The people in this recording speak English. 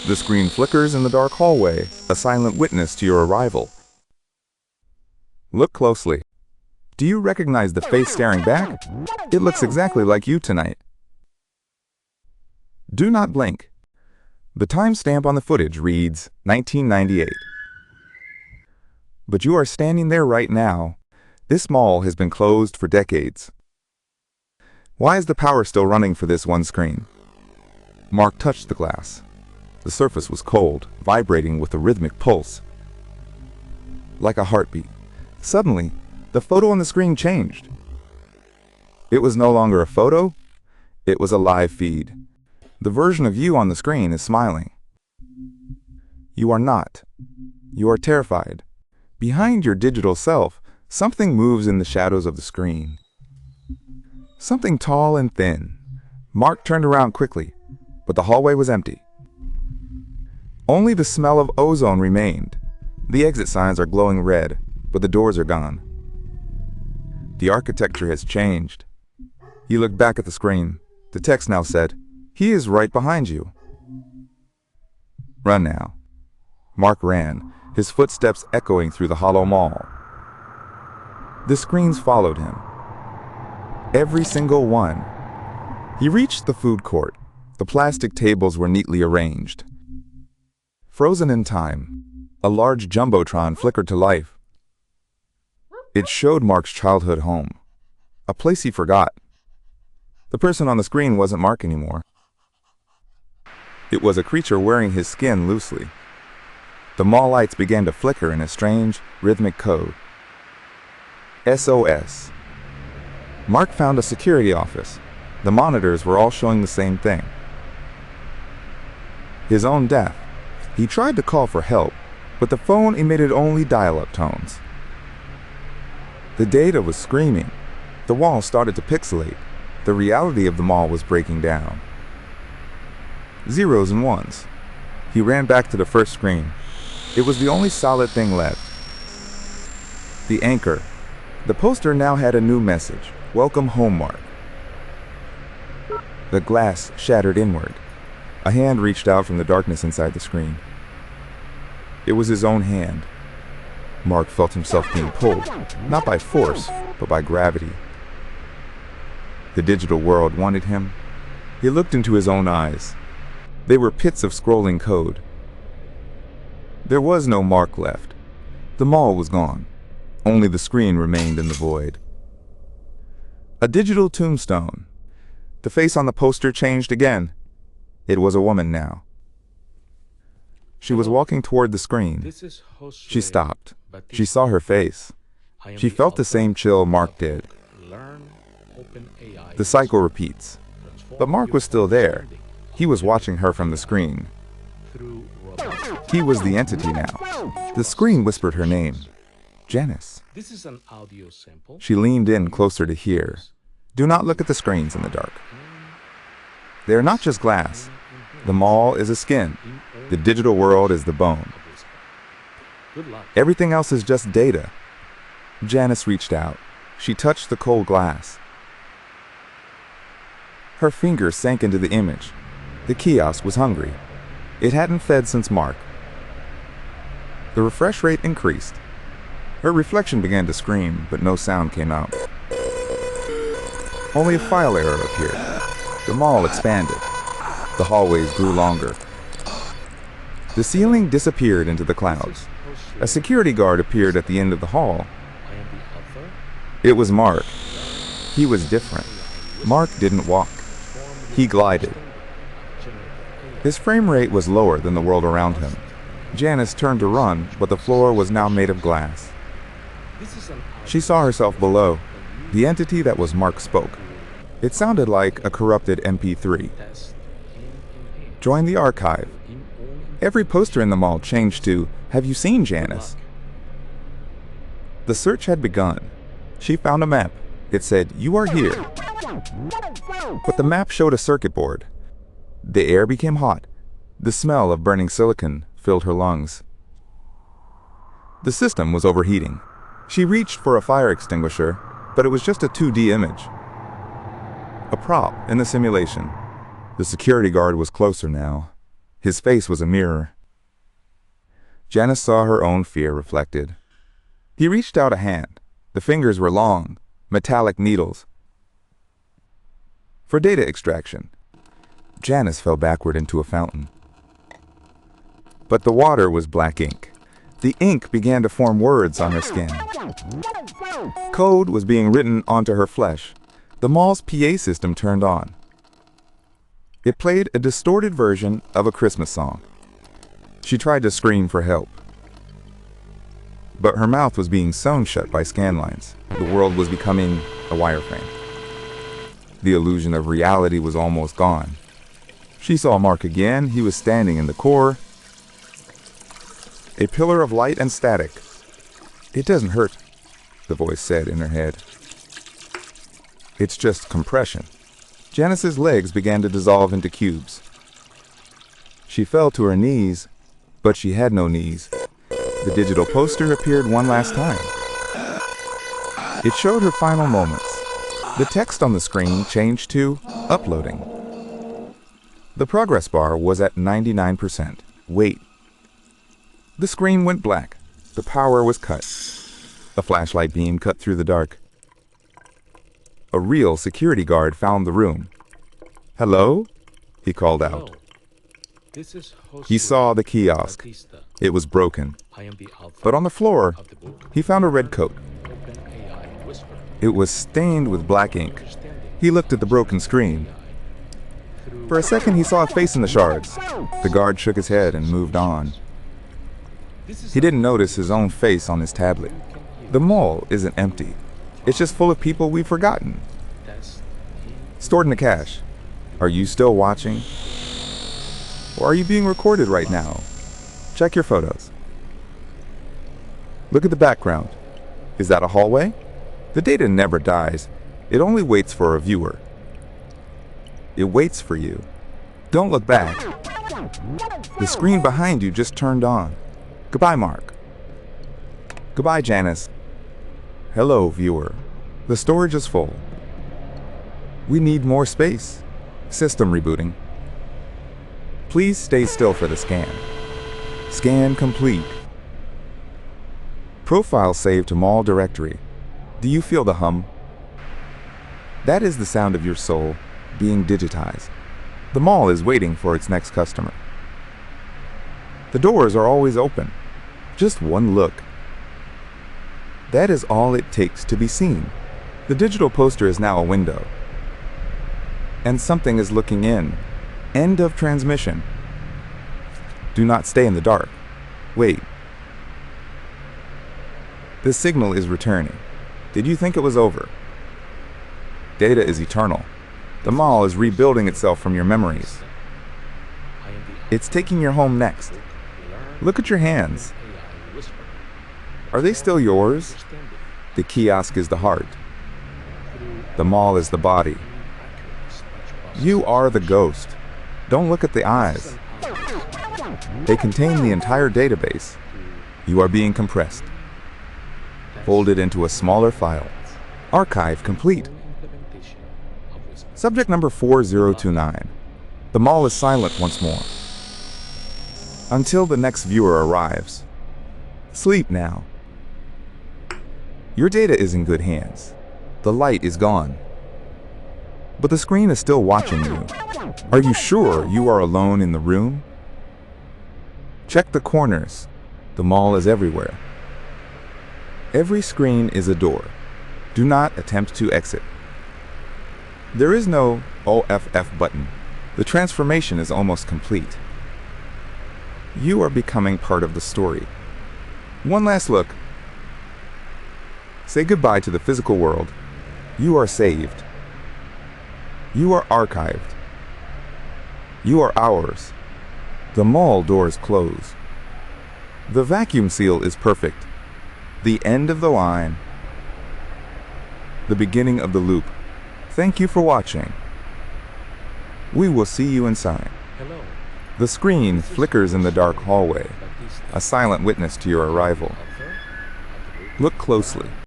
The screen flickers in the dark hallway, a silent witness to your arrival. Look closely. Do you recognize the face staring back? It looks exactly like you tonight. Do not blink. The timestamp on the footage reads 1998. But you are standing there right now. This mall has been closed for decades. Why is the power still running for this one screen? Mark touched the glass. The surface was cold, vibrating with a rhythmic pulse. Like a heartbeat. Suddenly, the photo on the screen changed. It was no longer a photo. It was a live feed. The version of you on the screen is smiling. You are not. You are terrified. Behind your digital self, something moves in the shadows of the screen. Something tall and thin. Mark turned around quickly, but the hallway was empty. Only the smell of ozone remained. The exit signs are glowing red, but the doors are gone. The architecture has changed. He looked back at the screen. The text now said, "He is right behind you." Run now. Mark ran, his footsteps echoing through the hollow mall. The screens followed him. Every single one. He reached the food court. The plastic tables were neatly arranged. Frozen in time, a large jumbotron flickered to life. It showed Mark's childhood home, a place he forgot. The person on the screen wasn't Mark anymore. It was a creature wearing his skin loosely. The mall lights began to flicker in a strange, rhythmic code. SOS. Mark found a security office. The monitors were all showing the same thing. His own death. He tried to call for help, but the phone emitted only dial-up tones. The data was screaming. The wall started to pixelate. The reality of the mall was breaking down. Zeros and ones. He ran back to the first screen. It was the only solid thing left. The anchor. The poster now had a new message. Welcome home, Mark. The glass shattered inward. A hand reached out from the darkness inside the screen. It was his own hand. Mark felt himself being pulled, not by force, but by gravity. The digital world wanted him. He looked into his own eyes. They were pits of scrolling code. There was no Mark left. The mall was gone. Only the screen remained in the void. A digital tombstone. The face on the poster changed again. It was a woman now. She was walking toward the screen. She stopped. She saw her face. She felt the same chill Mark did. The cycle repeats. But Mark was still there. He was watching her from the screen. He was the entity now. The screen whispered her name. Janice. She leaned in closer to hear. Do not look at the screens in the dark. They are not just glass. The mall is a skin. The digital world is the bone. Everything else is just data. Janice reached out. She touched the cold glass. Her fingers sank into the image. The kiosk was hungry. It hadn't fed since Mark. The refresh rate increased. Her reflection began to scream, but no sound came out. Only a file error appeared. The mall expanded. The hallways grew longer. The ceiling disappeared into the clouds. A security guard appeared at the end of the hall. It was Mark. He was different. Mark didn't walk. He glided. His frame rate was lower than the world around him. Janice turned to run, but the floor was now made of glass. She saw herself below. The entity that was Mark spoke. It sounded like a corrupted MP3. Join the archive. Every poster in the mall changed to, "Have you seen Janice?" The search had begun. She found a map. It said, "You are here." But the map showed a circuit board. The air became hot. The smell of burning silicon filled her lungs. The system was overheating. She reached for a fire extinguisher, but it was just a 2D image. A prop in the simulation. The security guard was closer now. His face was a mirror. Janice saw her own fear reflected. He reached out a hand. The fingers were long, metallic needles. For data extraction, Janice fell backward into a fountain. But the water was black ink. The ink began to form words on her skin. Code was being written onto her flesh. The mall's PA system turned on. It played a distorted version of a Christmas song. She tried to scream for help. But her mouth was being sewn shut by scan lines. The world was becoming a wireframe. The illusion of reality was almost gone. She saw Mark again. He was standing in the core, a pillar of light and static. "It doesn't hurt," the voice said in her head. "It's just compression." Janice's legs began to dissolve into cubes. She fell to her knees, but she had no knees. The digital poster appeared one last time. It showed her final moments. The text on the screen changed to uploading. The progress bar was at 99%. Wait. The screen went black. The power was cut. A flashlight beam cut through the dark. A real security guard found the room. "Hello?" he called out. He saw the kiosk. It was broken. But on the floor, he found a red coat. It was stained with black ink. He looked at the broken screen. For a second, he saw a face in the shards. The guard shook his head and moved on. He didn't notice his own face on his tablet. The mall isn't empty. It's just full of people we've forgotten. Stored in the cache. Are you still watching? Or are you being recorded right now? Check your photos. Look at the background. Is that a hallway? The data never dies. It only waits for a viewer. It waits for you. Don't look back. The screen behind you just turned on. Goodbye, Mark. Goodbye, Janice. Hello, viewer. The storage is full. We need more space. System rebooting. Please stay still for the scan. Scan complete. Profile saved to mall directory. Do you feel the hum? That is the sound of your soul being digitized. The mall is waiting for its next customer. The doors are always open. Just one look. That is all it takes to be seen. The digital poster is now a window. And something is looking in. End of transmission. Do not stay in the dark. Wait. The signal is returning. Did you think it was over? Data is eternal. The mall is rebuilding itself from your memories. It's taking your home next. Look at your hands. Are they still yours? The kiosk is the heart. The mall is the body. You are the ghost. Don't look at the eyes. They contain the entire database. You are being compressed. Folded into a smaller file. Archive complete. Subject number 4029. The mall is silent once more. Until the next viewer arrives. Sleep now. Your data is in good hands. The light is gone. But the screen is still watching you. Are you sure you are alone in the room? Check the corners. The mall is everywhere. Every screen is a door. Do not attempt to exit. There is no OFF button. The transformation is almost complete. You are becoming part of the story. One last look. Say goodbye to the physical world. You are saved. You are archived. You are ours. The mall doors close. The vacuum seal is perfect. The end of the line. The beginning of the loop. Thank you for watching. We will see you inside. Hello. The screen flickers in the dark hallway, a silent witness to your arrival. Look closely.